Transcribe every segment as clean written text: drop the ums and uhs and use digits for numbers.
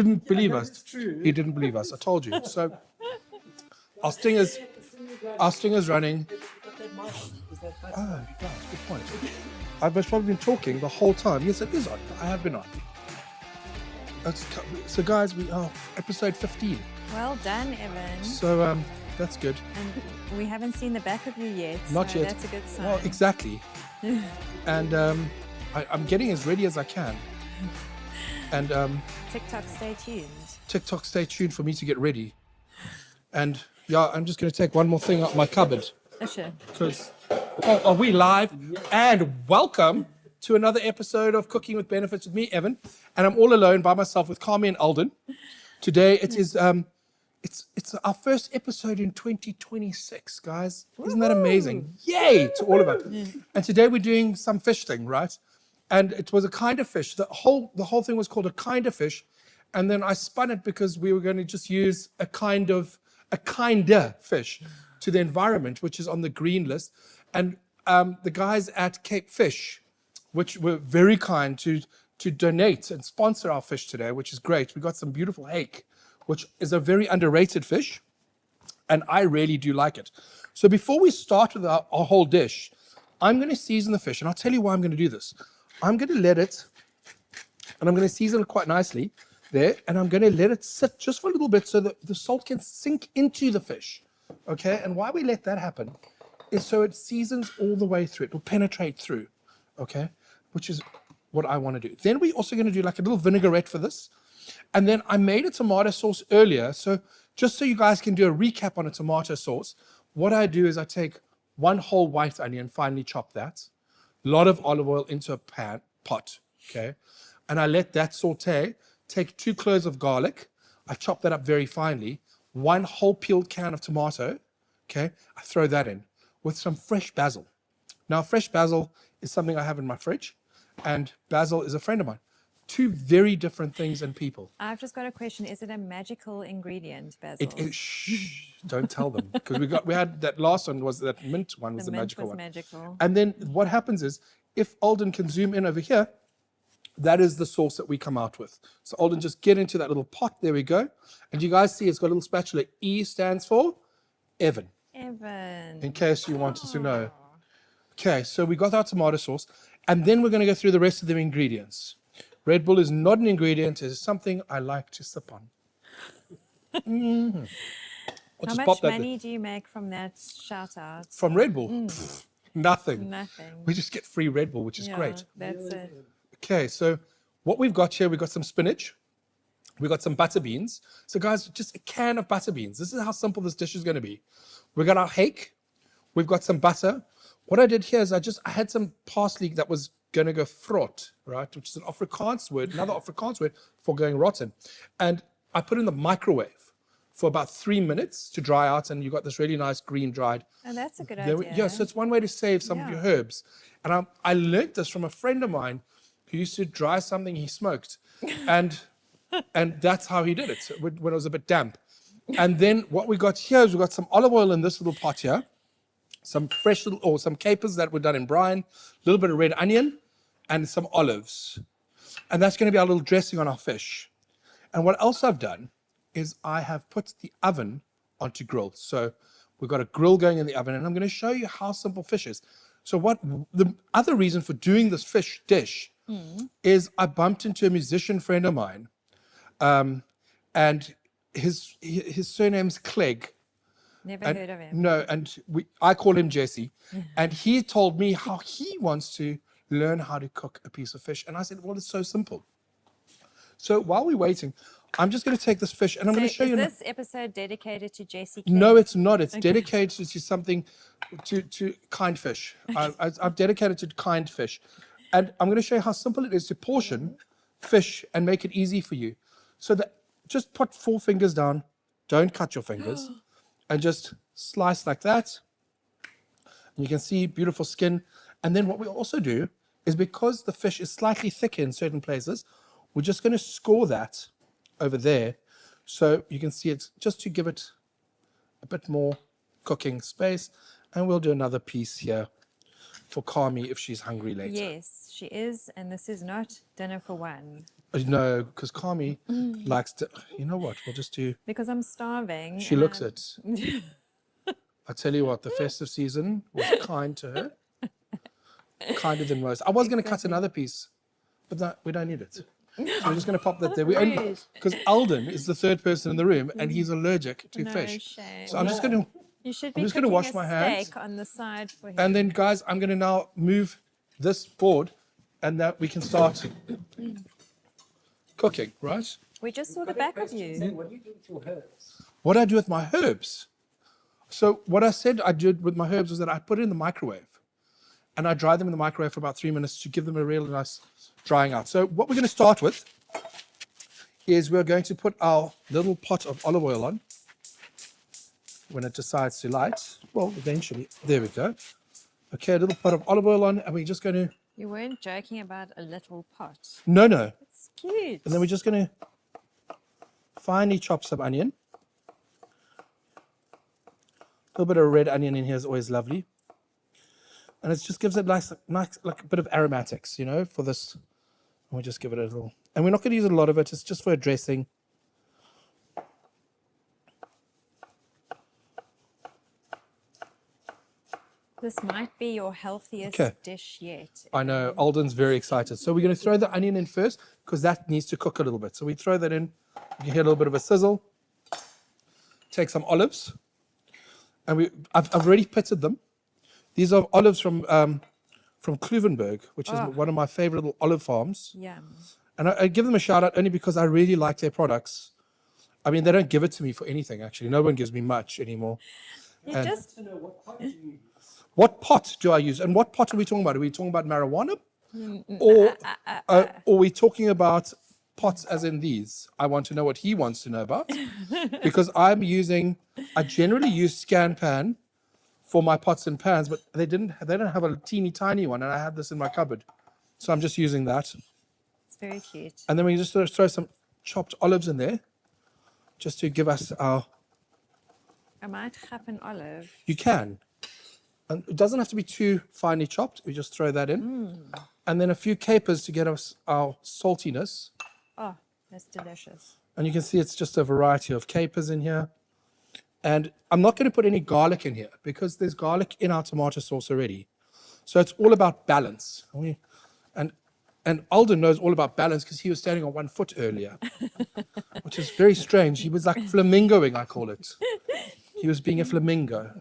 didn't believe that us. is true. He didn't believe us. I told you. So our stinger's running. Oh, right, good point. I've probably been talking the whole time. Yes, it is on. I have been on. So guys, we are episode 15. Well done, Evan. So that's good. And we haven't seen the back of you yet. Not yet. That's a good sign. Well, exactly. And I'm getting as ready as I can. And TikTok, stay tuned. TikTok, stay tuned for me to get ready. And yeah, I'm just going to take one more thing out my cupboard. Sure. Because are we live? And welcome to another episode of Cooking with Benefits with me, Evan. And I'm all alone by myself with Carmi and Alden. Today it is it's our first episode in 2026, guys. Isn't that amazing? Yay to all of us. And today we're doing some fish thing, right? And it was a kind of fish. The whole thing was called a kind of fish. And then I spun it because we were going to just use a kinder fish to the environment, which is on the green list. And the guys at Cape Fish, which were very kind to donate and sponsor our fish today, which is great. We got some beautiful hake, which is a very underrated fish. And I really do like it. So before we start with our whole dish, I'm going to season the fish. And I'll tell you why I'm going to do this. I'm going to let it, and I'm going to season it quite nicely there, and I'm going to let it sit just for a little bit so that the salt can sink into the fish, okay? And why we let that happen is so it seasons all the way through. It will penetrate through, okay? Which is what I want to do. Then we're also going to do like a little vinaigrette for this. And then I made a tomato sauce earlier, so just so you guys can do a recap on a tomato sauce, what I do is I take one whole white onion, finely chop that, a lot of olive oil into a pot, okay? And I let that saute, take 2 cloves of garlic, I chop that up very finely, 1 whole peeled can of tomato, okay? I throw that in with some fresh basil. Now, fresh basil is something I have in my fridge, and basil is a friend of mine. 2 very different things and people. I've just got a question. Is it a magical ingredient, basil? Shh, don't tell them. Because we had that last one, was that mint one, was the mint magical was one. Magical. And then what happens is, if Alden can zoom in over here, that is the sauce that we come out with. So Alden, just get into that little pot. There we go. And you guys see it's got a little spatula. E stands for Evan. Evan. In case you wanted to know. Okay, so we got our tomato sauce. And then we're going to go through the rest of the ingredients. Red Bull is not an ingredient. It's something I like to sip on. Mm-hmm. How much money do you make from that shout out? From Red Bull? Pfft, nothing. Nothing. We just get free Red Bull, which is great. That's it. Okay, so what we've got here, we've got some spinach. We've got some butter beans. So guys, just a can of butter beans. This is how simple this dish is going to be. We've got our hake. We've got some butter. What I did here is I had some parsley that was going to go vrot, right? Which is an Afrikaans word, another Afrikaans word for going rotten. And I put it in the microwave for about 3 minutes to dry out, and you got this really nice green dried. Oh, that's a good idea. Yeah, so it's one way to save some of your herbs. And I learned this from a friend of mine who used to dry something he smoked. And that's how he did it, when it was a bit damp. And then what we got here is we got some olive oil in this little pot here, some fresh some capers that were done in brine, a little bit of red onion, and some olives. And that's going to be our little dressing on our fish. And what else I've done is I have put the oven onto grill. So we've got a grill going in the oven, and I'm going to show you how simple fish is. So the other reason for doing this fish dish is I bumped into a musician friend of mine, and his surname's Clegg. Never heard of him. No, and I call him Jesse. And he told me how he wants to learn how to cook a piece of fish. And I said, well, it's so simple. So while we're waiting, I'm just going to take this fish and I'm going to show you. Is this episode dedicated to Jesse? No, it's not. It's dedicated to something, to kind fish. I've dedicated to kind fish. And I'm going to show you how simple it is to portion fish and make it easy for you. So that just put 4 fingers down. Don't cut your fingers. And just slice like that. And you can see beautiful skin. And then what we also do is, because the fish is slightly thicker in certain places, we're just going to score that over there. So you can see it's just to give it a bit more cooking space. And we'll do another piece here for Carmi if she's hungry later. Yes, she is. And this is not dinner for one. No, because Kami likes to. You know what? We'll just do. Because I'm starving. She looks it. I tell you what, the festive season was kind to her. Kinder than most. I was going to cut another piece, but no, we don't need it. So we're just going to pop that there. Because Alden is the third person in the room, and he's allergic to fish. Shame. So I'm just going to. You should be I'm just going to wash my hands. steak on the side for him. And then, guys, I'm going to now move this board, and that we can start cooking, right? We just saw the back of you. What do you do with your herbs? What do I do with my herbs? So what I said I did with my herbs was that I put it in the microwave, and I dry them in the microwave for about 3 minutes to give them a real nice drying out. So what we're going to start with is we're going to put our little pot of olive oil on when it decides to light. Well, eventually. There we go. Okay, a little pot of olive oil on, and we're just going to... You weren't joking about a little pot. No, no. It's cute. And then we're just going to finely chop some onion. A little bit of red onion in here is always lovely. And it just gives it nice, like a bit of aromatics, you know, for this. And we'll just give it a little... And we're not going to use a lot of it. It's just for a dressing. This might be your healthiest dish yet. I know, Alden's very excited. So we're going to throw the onion in first because that needs to cook a little bit. So we throw that in. You can hear a little bit of a sizzle. Take some olives. And I've already pitted them. These are olives from Kluvenberg, which is one of my favorite little olive farms. Yum. And I give them a shout out only because I really like their products. I mean, they don't give it to me for anything, actually. No one gives me much anymore. You just... To know what pot do you use? What pot do I use? And what pot are we talking about? Are we talking about marijuana? Or are we talking about pots as in these? I want to know what he wants to know about. Because I generally use Scan Pan for my pots and pans, but they don't have a teeny tiny one, and I had this in my cupboard. So I'm just using that. It's very cute. And then we just throw some chopped olives in there, just to give us our... I might have an olive. You can. And it doesn't have to be too finely chopped. We just throw that in. And then a few capers to get us our saltiness. Oh, that's delicious. And you can see it's just a variety of capers in here. And I'm not going to put any garlic in here because there's garlic in our tomato sauce already. So it's all about balance. And Alden knows all about balance because he was standing on 1 foot earlier, which is very strange. He was like flamingoing, I call it. He was being a flamingo.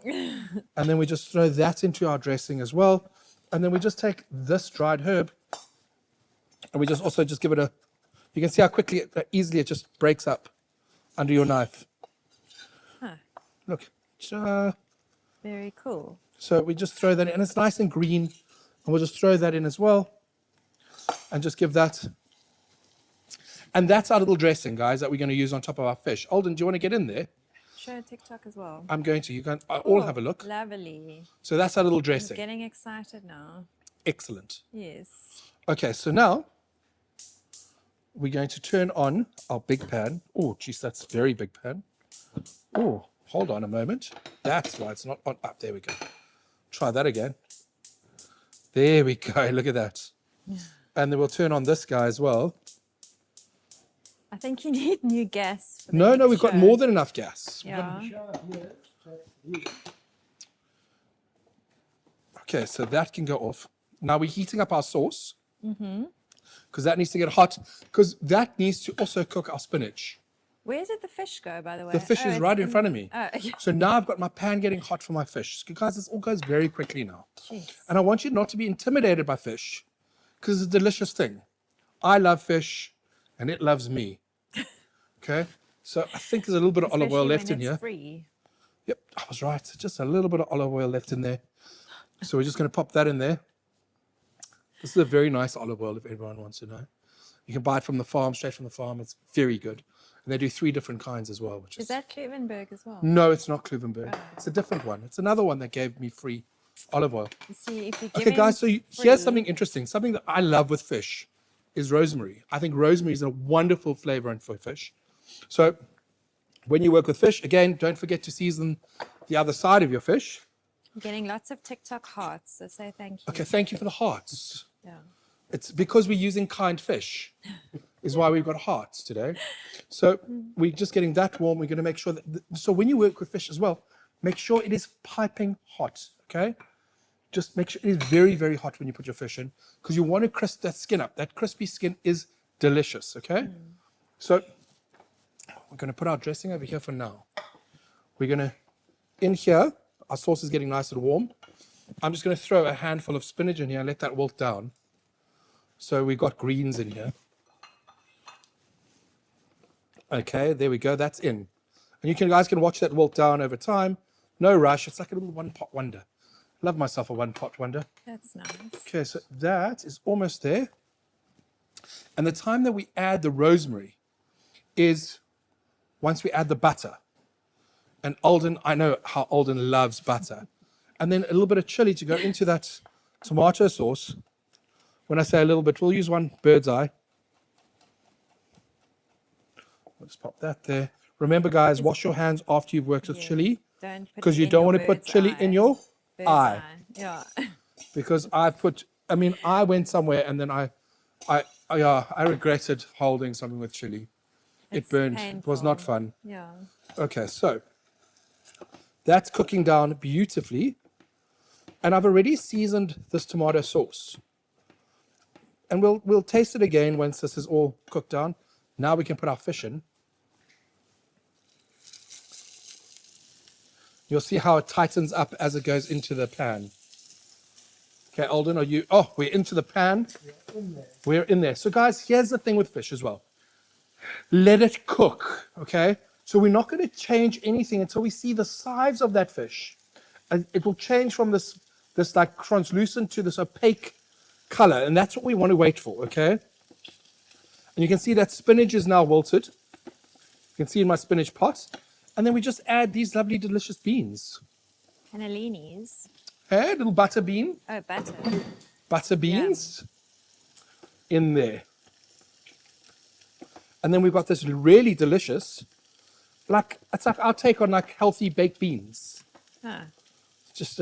And then we just throw that into our dressing as well. And then we just take this dried herb and we just also just give it a... You can see how quickly, easily it just breaks up under your knife. Huh. Look. Very cool. So we just throw that in. And it's nice and green. And we'll just throw that in as well. And just give that... And that's our little dressing, guys, that we're going to use on top of our fish. Alden, do you want to get in there? Show TikTok as well. I'm going to. You can all have a look. Lovely. So that's our little dressing. I'm getting excited now. Excellent. Yes. Okay, so now we're going to turn on our big pan. Oh, geez, that's a very big pan. Oh, hold on a moment. That's why it's not on. Ah, there we go. Try that again. There we go. Look at that. And then we'll turn on this guy as well. I think you need new gas. For the No, next we've got show. more than enough gas. Yeah. Okay, so that can go off. Now we're heating up our sauce. Because that needs to get hot. Because that needs to also cook our spinach. Where did the fish go, by the way? The fish is it's right in front of me. Oh, yeah. So now I've got my pan getting hot for my fish. Guys, this all goes very quickly now. Jeez. And I want you not to be intimidated by fish. Because it's a delicious thing. I love fish. And it loves me. Okay? So I think there's a little bit of olive oil Especially left when in it's here. Free. Yep, I was right. Just a little bit of olive oil left in there. So we're just going to pop that in there. This is a very nice olive oil if everyone wants to know. You can buy it from the farm, straight from the farm. It's very good. And they do 3 different kinds as well. Which Is that Kluvenberg as well? No, it's not Kluvenberg. Oh. It's a different one. It's another one that gave me free olive oil. You see, if you Okay, guys, so here's something interesting. Something that I love with fish is rosemary. I think rosemary is a wonderful flavorant for fish. So when you work with fish, again, don't forget to season the other side of your fish. I'm getting lots of TikTok hearts, so say thank you. Okay, thank you for the hearts. Yeah. It's because we're using kind fish. is why we've got hearts today. So we're just getting that warm. We're going to make sure that, so when you work with fish as well, make sure it is piping hot, okay? Just make sure it is very, very hot when you put your fish in, because you want to crisp that skin up. That crispy skin is delicious, okay? So we're going to put our dressing over here for now. We're going to, in here, our sauce is getting nice and warm. I'm just going to throw a handful of spinach in here and let that wilt down. So we've got greens in here. Okay, there we go. That's in. And guys can watch that wilt down over time. No rush. It's like a little one-pot wonder. Love myself a one-pot wonder. That's nice. Okay, so that is almost there. And the time that we add the rosemary is once we add the butter. And Alden, I know how Alden loves butter. And then a little bit of chili to go into that tomato sauce. When I say a little bit, we'll use one bird's eye. We'll just pop that there. Remember, guys, wash your hands after you've worked with chili, because you don't want to put chili in your eye. Yeah. Because I went somewhere and then I regretted holding something with chili. It burned. Painful. It was not fun. Yeah. Okay, so that's cooking down beautifully. And I've already seasoned this tomato sauce. And we'll taste it again once this is all cooked down. Now we can put our fish in. You'll see how it tightens up as it goes into the pan. Okay, Alden, are you? Oh, we're into the pan. We're in there. So, guys, here's the thing with fish as well. Let it cook, okay? So we're not going to change anything until we see the sides of that fish. And it will change from this like translucent to this opaque color, and that's what we want to wait for, okay? And you can see that spinach is now wilted. You can see in my spinach pot. And then we just add these lovely, delicious beans. Cannellinis. Hey, little butter bean. Oh, butter. Butter beans in there. And then we've got this really delicious, it's like our take on like healthy baked beans. Huh. Just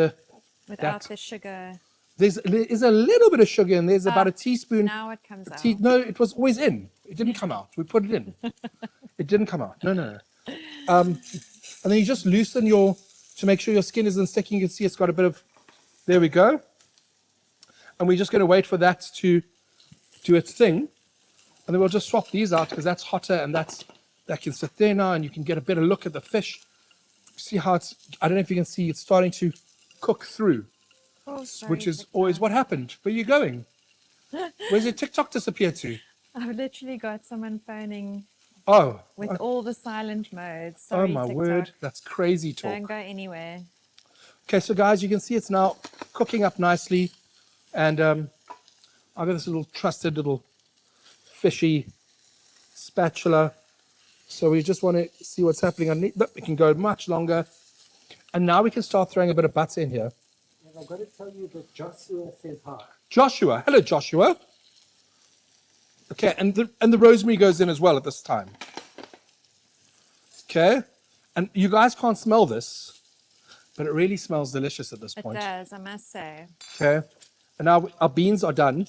Without the sugar. There's a little bit of sugar in there. There's about a teaspoon. Now it comes out. No, it was always in. It didn't come out. We put it in. It didn't come out. No. And then you just loosen to make sure your skin isn't sticking. You can see it's got a bit of, there we go. And we're just going to wait for that to do its thing. And then we'll just swap these out because that's hotter and that can sit there now and you can get a better look at the fish. See how I don't know if you can see, it's starting to cook through, which is always what happened. Where are you going? Where's your TikTok disappear to? I've literally got someone phoning with all the silent modes. Sorry, oh my TikTok. word, that's crazy talk. Don't go anywhere. Okay, so guys, you can see it's now cooking up nicely. And I've got this little trusted little fishy spatula. So we just want to see what's happening underneath. It can go much longer. And now we can start throwing a bit of butter in here. And I've got to tell you that Joshua says hi. Joshua. Hello, Joshua. Okay, and the rosemary goes in as well at this time. Okay, and you guys can't smell this, but it really smells delicious at this point. It does, I must say. Okay, and now our beans are done.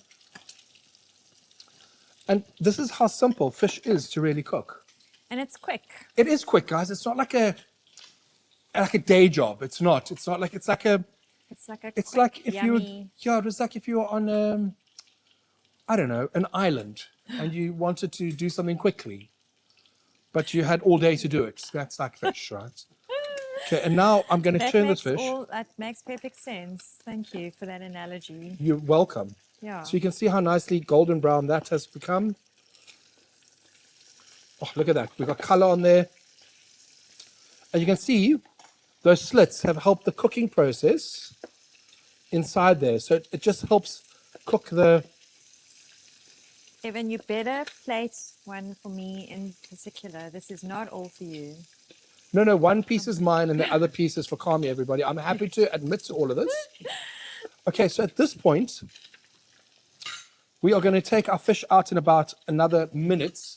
And this is how simple fish is to really cook. And it's quick. It is quick, guys. It's not like a day job. It's not. It's like if yummy. it was like if you were on I don't know, an island and you wanted to do something quickly, but you had all day to do it. That's like fish, right? Okay, and now I'm going to turn this fish. That makes perfect sense. Thank you for that analogy. You're welcome. Yeah. So you can see how nicely golden brown that has become. Oh, look at that. We've got color on there. And you can see those slits have helped the cooking process inside there. So it just helps cook the... Evan, you better plate one for me in particular. This is not all for you. No, one piece is mine and the other piece is for Kami, everybody. I'm happy to admit to all of this. Okay, so at this point, we are going to take our fish out in about another minute.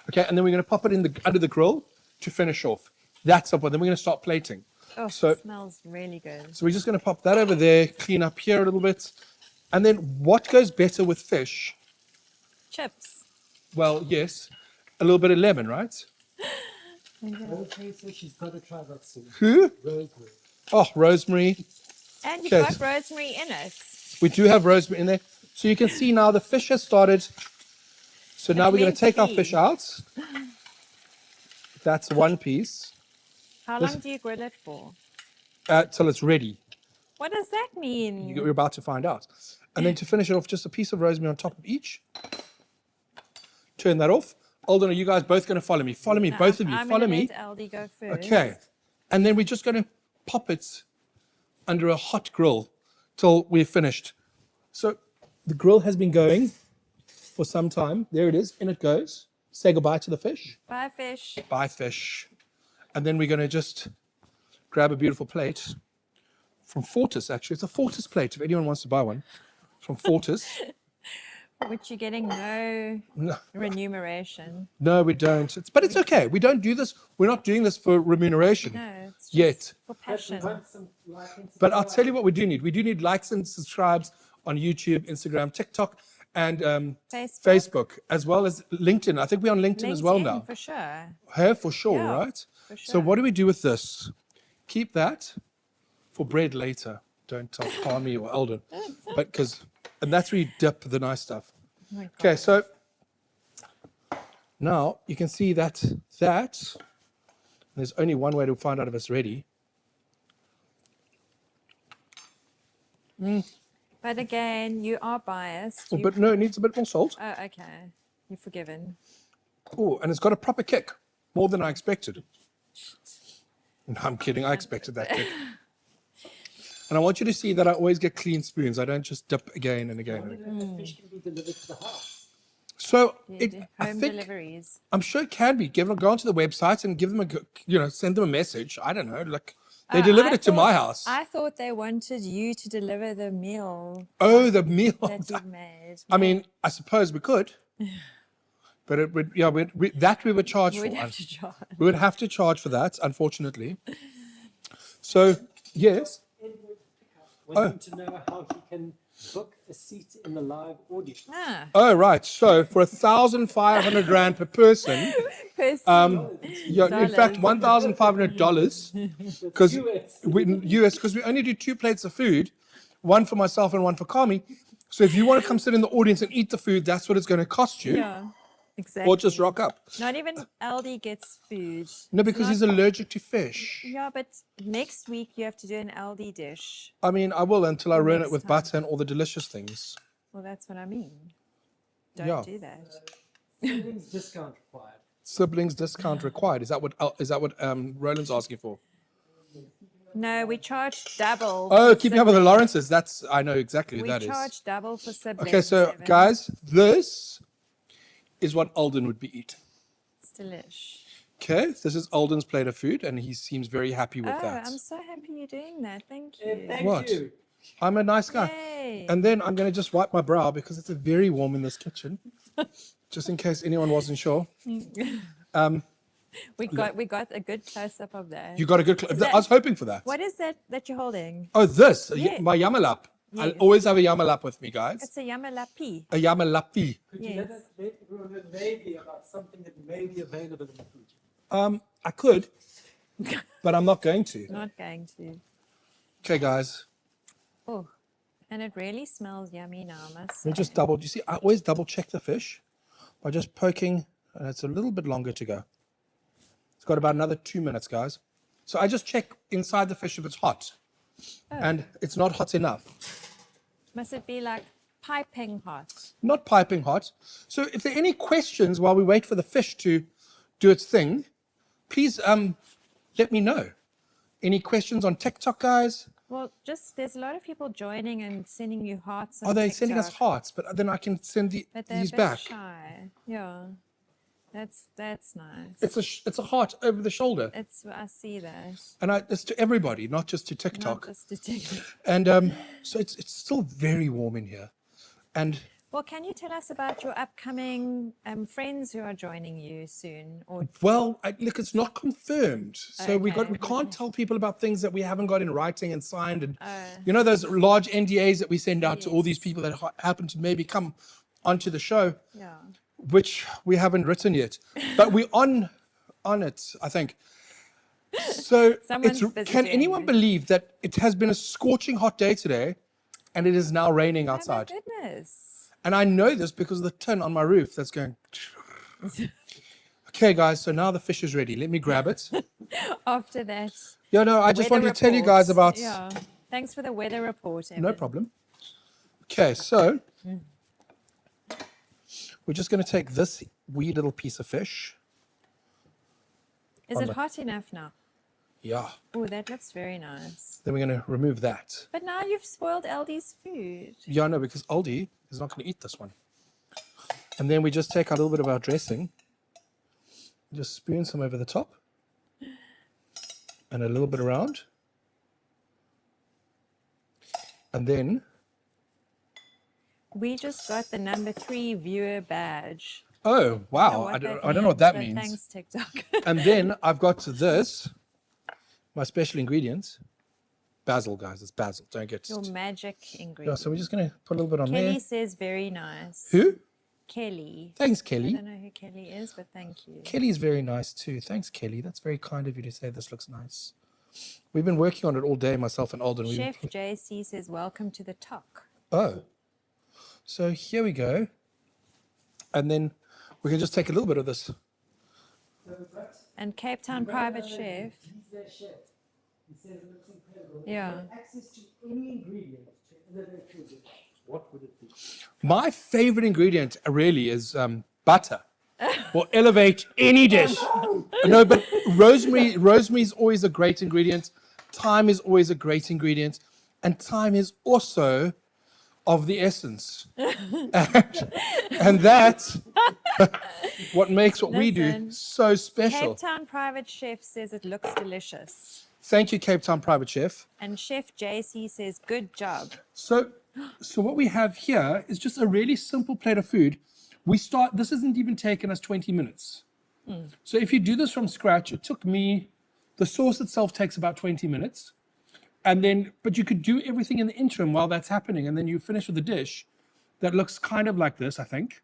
Okay, and then we're going to pop it under the grill to finish off. That's up. Then we're going to start plating. Oh, so, it smells really good. So we're just going to pop that over there, clean up here a little bit. And then what goes better with fish? Chips. well, yes, a little bit of lemon, right? Okay, so she's got to try that soon. Who? Rosemary. Oh, rosemary. And you've Okay. got rosemary in it. We do have rosemary in there. So you can see now the fish has started. So now we're going meant to to take our be. fish out. That's one piece How This- long do you grill it for? till it's ready. What does that mean? You're about to find out. And then to finish it off, just a piece of rosemary on top of each. Turn that off. Alden, are you guys both going to follow me? Follow me, No, both of you. I'm Follow gonna me. let Aldi go first. Okay. And then we're just going to pop it under a hot grill till we're finished. So the grill has been going for some time. There it is. In it goes. Say goodbye to the fish. Bye, fish. Bye, fish. And then we're going to just grab a beautiful plate from Fortis, actually. It's a Fortis plate, if anyone wants to buy one. From Fortis. Which you're getting no No, remuneration. no, we don't. But it's okay. We don't do this. We're not doing this for remuneration No, it's just yet. for But we passion. want some like and But I'll subscribe. tell you what we do need. We do need likes and subscribes on YouTube, Instagram, TikTok, and Facebook, as well as LinkedIn. I think we're on LinkedIn as well LinkedIn, now. for sure. Hey, for sure, Yeah, right? for So sure. what do we do with this? Keep that for bread later. Don't tell Palmy or Eldon. But and that's where you dip the nice stuff. Oh my Okay, God. so now you can see that there's only one way to find out if it's ready. But again, you are biased. Oh, You- but no, it needs a bit more salt. oh, okay. You're forgiven. Oh, and it's got a proper kick, more than I expected. No, I'm kidding. I expected that kick. And I want you to see that I always get clean spoons. I don't just dip again and again. And again. The fish can be delivered to the house. So You do I home think deliveries. I'm sure it can be. Go onto the website and give them send them a message. I don't know, like they Oh, delivered I it to my thought- house. I thought they wanted you to deliver the meal Oh, the meal. that you've made. I mean, I suppose we could, but it would. Yeah, we would charge You for. would have to charge. We would have to charge for that, unfortunately. So yes, Edward Oh. wanting to know how he can book a seat in the live audience. Ah, oh right. So for 1,500 rand per person, in fact $1,500 because US. we only do 2 plates of food, one for myself and one for Kami. So if you want to come sit in the audience and eat the food, that's what it's going to cost you, yeah, exactly. or just rock up. Not even Aldi gets food. No, because he's allergic to fish. Yeah, but next week you have to do an Aldi dish. I mean, I will until I ruin it Next with time. butter and all the delicious things. Well, that's what I mean. Don't Yeah. do that. Siblings discount required. Siblings discount required. Is that what Roland's asking for? No, we charge double. Oh, for keeping up with the Lawrences. I know exactly who We that is. charge double for siblings. Okay, so Evan. guys, this is what Alden would be eating. It's delish. Okay, this is Alden's plate of food, and he seems very happy with Oh, that. I'm so happy you're doing that. Thank you. Thank What? you. I'm a nice guy. Yay. And then I'm going to just wipe my brow because it's very warm in this kitchen, just in case anyone wasn't sure. we got a good close up of that. You got a good. that- I was hoping for that. What is that you're holding? Oh, this Yeah. my yamalap. I Yes. always have a yamalap with me, guys. It's a yamalapi. A yamalapi. Could you Yes. let everyone know maybe about something that may be available in the food? I could, but I'm not going to. Not going to. Okay, guys. Oh, and it really smells yummy now, I must Let me say. just double. You see, I always double check the fish by just poking, and it's a little bit longer to go. It's got about another 2 minutes, guys. So I just check inside the fish if it's hot, and it's not hot enough. Must it be like piping hot? Not piping hot. So if there are any questions while we wait for the fish to do its thing, please let me know. Any questions on TikTok, guys? Well, there's a lot of people joining and sending you hearts. on Are they sending us TikTok, hearts? But then I can send But they're a these bit back. shy. Yeah, that's nice. It's a heart over the shoulder, I see that. and it's to everybody, not just to Not TikTok. just to TikTok. And so it's still very warm in here. And Well, can you tell us about your upcoming friends who are joining you soon? Or well, look, it's not confirmed, so we Okay. can't tell people about things that we haven't got in writing and signed. And you know those large NDAs that we send out to all these Yes. people that happen to maybe come onto the show. yeah, which we haven't written yet, but we're on it, I think. So Someone's busy can doing anyone it. believe that it has been a scorching hot day today and it is now raining Oh my outside? goodness. And I know this because of the tin on my roof that's going. Okay, guys, so now the fish is ready. Let me grab it. After that. Yeah, no, I just weather wanted to tell you guys report. about. Yeah. Thanks for the weather report, Evan. No problem. Okay, so we're just going to take this wee little piece of fish. Is it hot enough now? Yeah. Oh, that looks very nice. Then we're going to remove that. But now you've spoiled Aldi's food. Yeah, no, because Aldi is not going to eat this one. And then we just take a little bit of our dressing, just spoon some over the top, and a little bit around. And then We just got the number 3 viewer badge. oh, wow, I don't know what that but means. Thanks, TikTok. And then I've got this, my special ingredients. Basil, guys, it's basil. Don't get Your magic Yeah, ingredient. so we're just going to put a little bit on Kelly there. says very nice. Who? Kelly. Thanks, I Kelly. don't know who Kelly is, but thank you. Kelly's very nice too. Thanks, Kelly. That's very kind of you to say this looks nice. We've been working on it all day, myself and Alden. Chef JC says, welcome to the talk. Oh. So here we go. And then we can just take a little bit of this. And Cape Town private chef. He's their chef. He says it looks incredible. Yeah. If you had access to any ingredient in their food, what would it be? My favorite ingredient really is butter. Will elevate any dish. No, but rosemary is always a great ingredient. Thyme is always a great ingredient. And thyme is also of the essence. and that's what makes what we do Listen, so special. Cape Town private chef says it looks delicious. Thank you, Cape Town Private Chef. And Chef JC says, good job. So what we have here is just a really simple plate of food. This hasn't even taken us 20 minutes. So if you do this from scratch, it took me, the sauce itself takes about 20 minutes. And then, but you could do everything in the interim while that's happening. And then you finish with a dish that looks kind of like this, I think.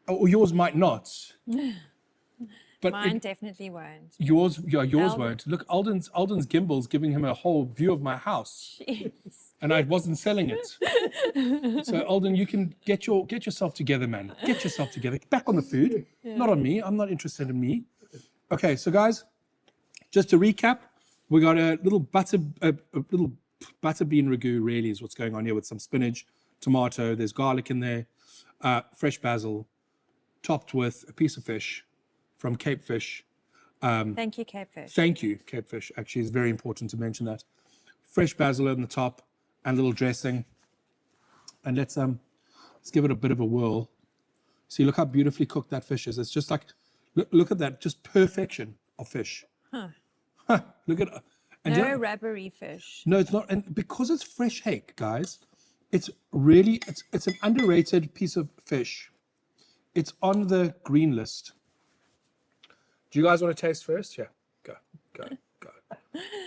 Or yours might not. But Mine definitely won't. yours Alden- won't. Look, Alden's gimbal's giving him a whole view of my house. Jeez. And I wasn't selling it. So Alden, you can get yourself together, man. Get yourself together. Back on the food, not on me. I'm not interested in me. Okay, so guys, just to recap, we got a little butter bean ragu. Really, is what's going on here with some spinach, tomato. There's garlic in there, fresh basil, topped with a piece of fish from Cape Fish. Thank you, Cape Fish. Thank you, Cape Fish. Actually, it's very important to mention that. Fresh basil on the top and a little dressing. And let's give it a bit of a whirl. See, look how beautifully cooked that fish is. It's just like, look at that, just perfection of fish. Look at and No rubbery fish. no, it's not. And because it's fresh hake, guys, it's really it's an underrated piece of fish. It's on the green list. Do you guys want to taste first? Yeah, go.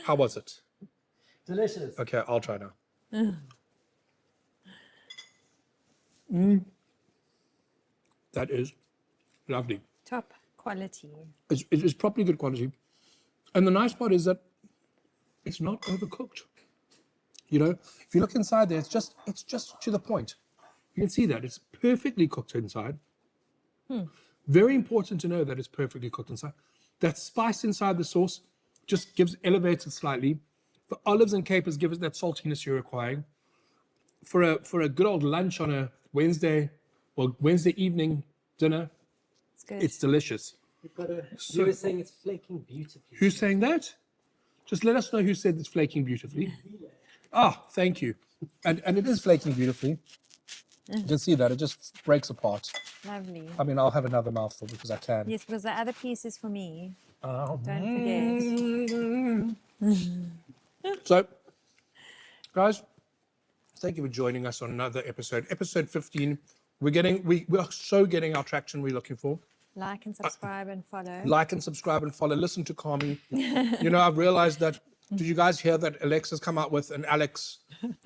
How was it? Delicious. Okay, I'll try now. That is lovely. Top quality. It's properly good quality. And the nice part is that it's not overcooked. You know, if you look inside there, it's just to the point. You can see that it's perfectly cooked inside. Very important to know that it's perfectly cooked inside. That spice inside the sauce just elevates it slightly. The olives and capers give it that saltiness you're requiring. For a good old lunch on a Wednesday or Wednesday evening dinner, It's good. it's delicious. You've got you were saying it's flaking beautifully. Who's saying that? Just let us know who said it's flaking beautifully. Ah, thank you. And it is flaking beautifully. You can see that it just breaks apart. Lovely. I mean, I'll have another mouthful because I can. Yes, because the other piece is for me. Oh. Don't forget. So, guys, thank you for joining us on another episode. Episode 15. We are so getting our traction we're looking for. Like and subscribe and follow. Like and subscribe and follow. Listen to Kami. You know, I've realized that. Did you guys hear that Alexa's come out with an Alex?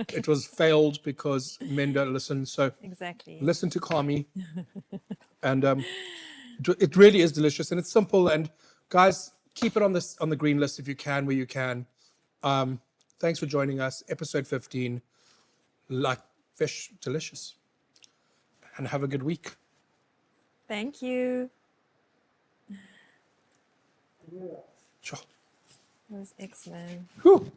It was failed because men don't listen. So Exactly. listen to Kami. And it really is delicious, and it's simple. And guys, keep it on the green list if you can, where you can. Thanks for joining us. Episode 15. Like fish, delicious. And have a good week. Thank you. Sure. That was excellent. Whew.